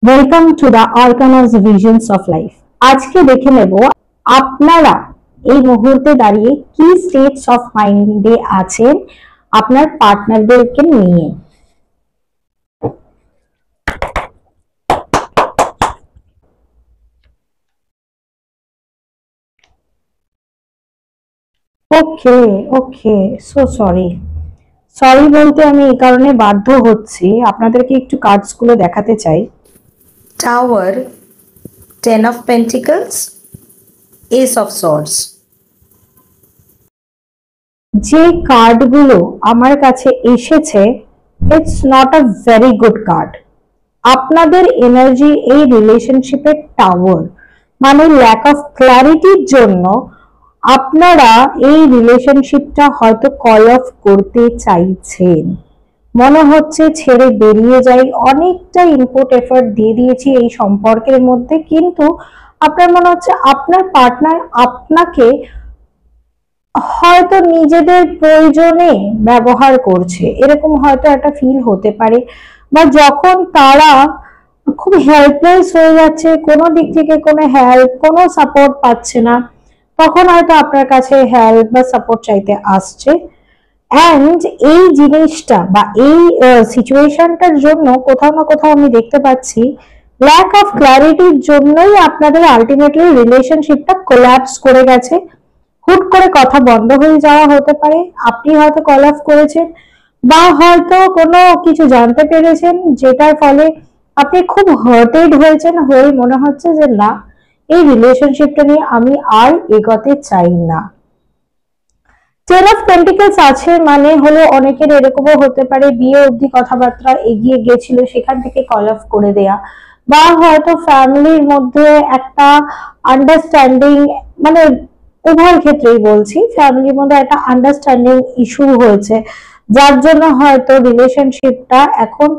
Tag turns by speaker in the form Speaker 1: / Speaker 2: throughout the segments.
Speaker 1: Welcome to the Arkansas visions of life. আজকে দেখে নেব আপনারা এই মুহূর্তে দাঁড়িয়ে কি স্টেটস অফ মাইন্ডে আছেন আপনার পার্টনারদেরকে নিয়ে। ওকে ওকে, সো সরি। সরি বলতে আমি এই কারণে বাধ্য হচ্ছি, আপনাদেরকে একটু কার্ডস গুলো দেখাতে চাই।
Speaker 2: Tower, Ten of Pentacles, Ace of Swords.
Speaker 1: যে কার্ডগুলো আমার কাছে এসেছে, it's not a very good card. আপনাদের এনার্জি এই রিলেশনশিপের টাওয়ার, মানে ল্যাক অফ ক্ল্যারিটির জন্য আপনারা এই রিলেশনশিপটা হয়তো কল অফ করতে চাইছেন। মনে হচ্ছে ছেড়ে বেরিয়ে যাই, অনেকটা ইনপুট এফর্ট দিয়ে দিয়েছি এই সম্পর্কের মধ্যে, কিন্তু আপনার মনে হচ্ছে আপনার পার্টনার আপনাকে হয়তো নিজেদের প্রয়োজনে ব্যবহার করছে, এরকম হয়তো একটা ফিল হতে পারে। বা যখন তারা খুব হেল্পলেস হয়ে যাচ্ছে, কোনো দিক থেকে কোনো হেল্প, কোনো সাপোর্ট পাচ্ছে না, তখন হয়তো আপনার কাছে হেল্প বা সাপোর্ট চাইতে আসছে। অ্যান্ড এই জিনিসটা বা এই সিচুয়েশনটার জন্য কোথাও না কোথাও আমি দেখতে পাচ্ছি ল্যাক অফ ক্ল্যারিটির জন্যই আপনাদের আলটিমেটলি রিলেশনশিপটা কোল্যাপস করে গেছে। হুট করে কথা বন্ধ হয়ে যাওয়া হতে পারে, আপনি হয়তো কল অফ করেছেন বা হয়তো কোনো কিছু জানতে পেরেছেন যেটার ফলে আপনি খুব হার্টেড হয়েছেন, হয়ে মনে হচ্ছে যে না, এই রিলেশনশিপটা নিয়ে আমি আর এগোতে চাই না। টেন অফ পেন্টিকলস আছে মানে হলো অনেকের এরকমও হতে পারে বিয়ে অবধি কথাবার্তা এগিয়ে গেছিল, সেখান থেকে কল অফ করে দেয়া, বা হয়তো ফ্যামিলির মধ্যে একটা আন্ডারস্ট্যান্ডিং, মানে উভয় ক্ষেত্রেই বলছি, ফ্যামিলির মধ্যে একটা আন্ডারস্ট্যান্ডিং ইস্যু হয়েছে, যার জন্য হয়তো রিলেশনশিপটা এখন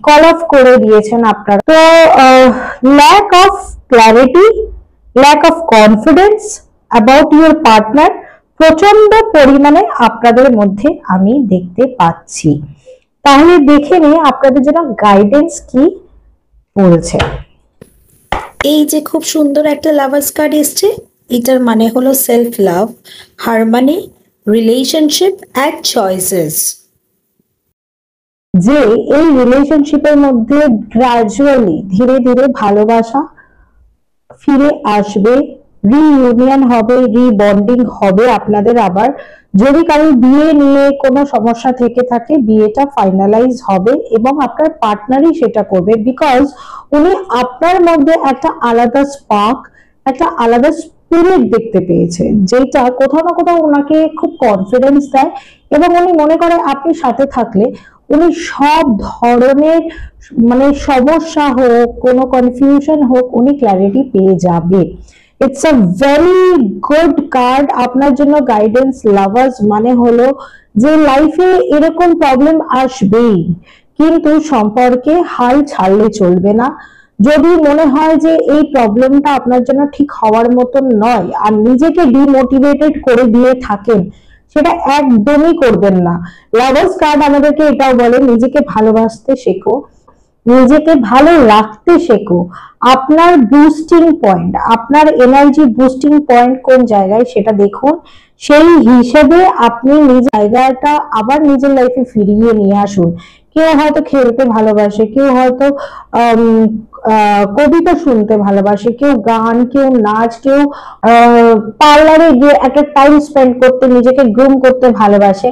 Speaker 1: কল অফ করে দিয়েছেন আপনারা। তো lack of clarity, lack of confidence about your partner প্রচন্ড পরিমাণে আপনাদের মধ্যে আমি দেখতে পাচ্ছি। তাহলে দেখে নিই আপনাদের জন্য গাইডেন্স কি বলছে।
Speaker 2: এই যে খুব সুন্দর একটা লাভার্স কার্ড এসছে, এটার মানে হলো self love, harmony, relationship and choices.
Speaker 1: যে এই রিলেশনশিপের মধ্যে গ্রাজুয়ালি ধীরে ধীরে ভালোবাসা ফিরে আসবে, রিইউনিয়ন হবে, রিবন্ডিং হবে আপনাদের। আবার যদি কারোর বিয়ে নিয়ে কোনো সমস্যা থেকে থাকে, বিয়েটা ফাইনালাইজ হবে এবং আপনার পার্টনারই সেটা করবে, বিকজ উনি আপনার মধ্যে একটা আলাদা স্পার্ক, একটা আলাদা স্পিরিট দেখতে পেয়েছে, যেটা কোথাও না কোথাও ওনাকে খুব কনফিডেন্স দেয় এবং উনি মনে করে আপনি সাথে থাকলে উনি সব ধরনের, মানে সমস্যা হোক, কোনো কনফিউশন হোক, উনি ক্ল্যারিটি পেয়ে যাবে। It's a very good card আপনার জন্য গাইডেন্স। লাভার্স মানে হলো যে লাইফে এরকম প্রবলেম আসবেই, কিন্তু সম্পর্কে হাল ছাড়লে চলবে না। যদি মনে হয় যে এই প্রবলেমটা আপনার জন্য ঠিক হওয়ার মতন নয় আর নিজেকে ডিমোটিভেটেড করে দিয়ে থাকেন, সেটা একদমই করবেন না। লাভার্স কার্ড আমাদেরকে এটাও বলে নিজেকে ভালোবাসতে শেখো, নিজেকে ভালো রাখতে শেখো। আপনার বুস্টিং পয়েন্ট, আপনার এনার্জি বুস্টিং পয়েন্ট কোন জায়গায় সেটা দেখুন, সেই হিসেবে আপনি নিজ জায়গাটা আবার নিজের লাইফে ফিরিয়ে নিয়ে আসুন। কেউ হয়তো খেলতে ভালোবাসে, কেউ হয়তো কবিতা শুনতে ভালোবাসে, কেউ গান, কেউ নাচ, কেউ পার্লারে গিয়ে একটা টাইম স্পেন্ড করতে, নিজেকে গ্রুম করতে ভালোবাসে।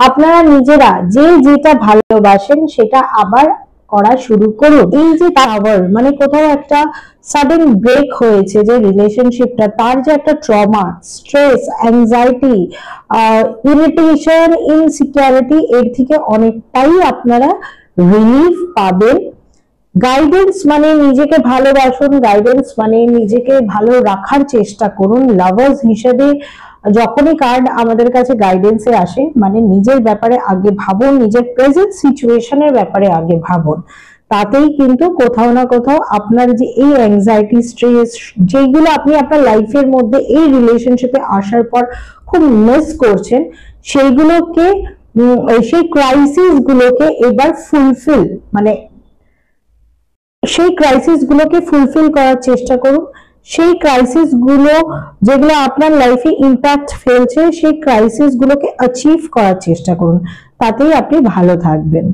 Speaker 1: আপনারা নিজেরা যে যেটা ভালোবাসেন সেটা আবার করা শুরু করুন। এই যে টাওয়ার, মানে কোথাও একটা সাডেন ব্রেক হয়েছে যে রিলেশনশিপটা, তার যে একটা trauma, stress, anxiety, irritation, insecurity, এর থেকে অনেকটাই আপনারা রিলিফ পাবেন। গাইডেন্স মানে নিজেকে ভালোবাসুন, গাইডেন্স মানে নিজেকে ভালো রাখার চেষ্টা করুন। লাভার্স হিসেবে যখনই কার্ড আমাদের কাছে গাইডেন্সে আসে, মানে নিজের ব্যাপারে আগে ভাবুন, নিজের প্রেজেন্ট সিচুয়েশনের ব্যাপারে আগে ভাবুন। তাতেই কিন্তু কোথাও না কোথাও আপনার যে এই অ্যাংজাইটি, স্ট্রেস, যেগুলো আপনি আপনার লাইফের মধ্যে এই রিলেশনশিপে আসার পর খুব মিস করছেন, সেইগুলোকে, সেই ক্রাইসিস গুলোকে এবার ফুলফিল, মানে সেই ক্রাইসিস গুলোকে ফুলফিল করার চেষ্টা করুন। সেই ক্রাইসিস গুলো যেগুলো আপনার লাইফে ইম্প্যাক্ট ফেলছে, সেই ক্রাইসিস গুলোকে অ্যাচিভ করার চেষ্টা করুন, তাতেই আপনি ভালো থাকবেন।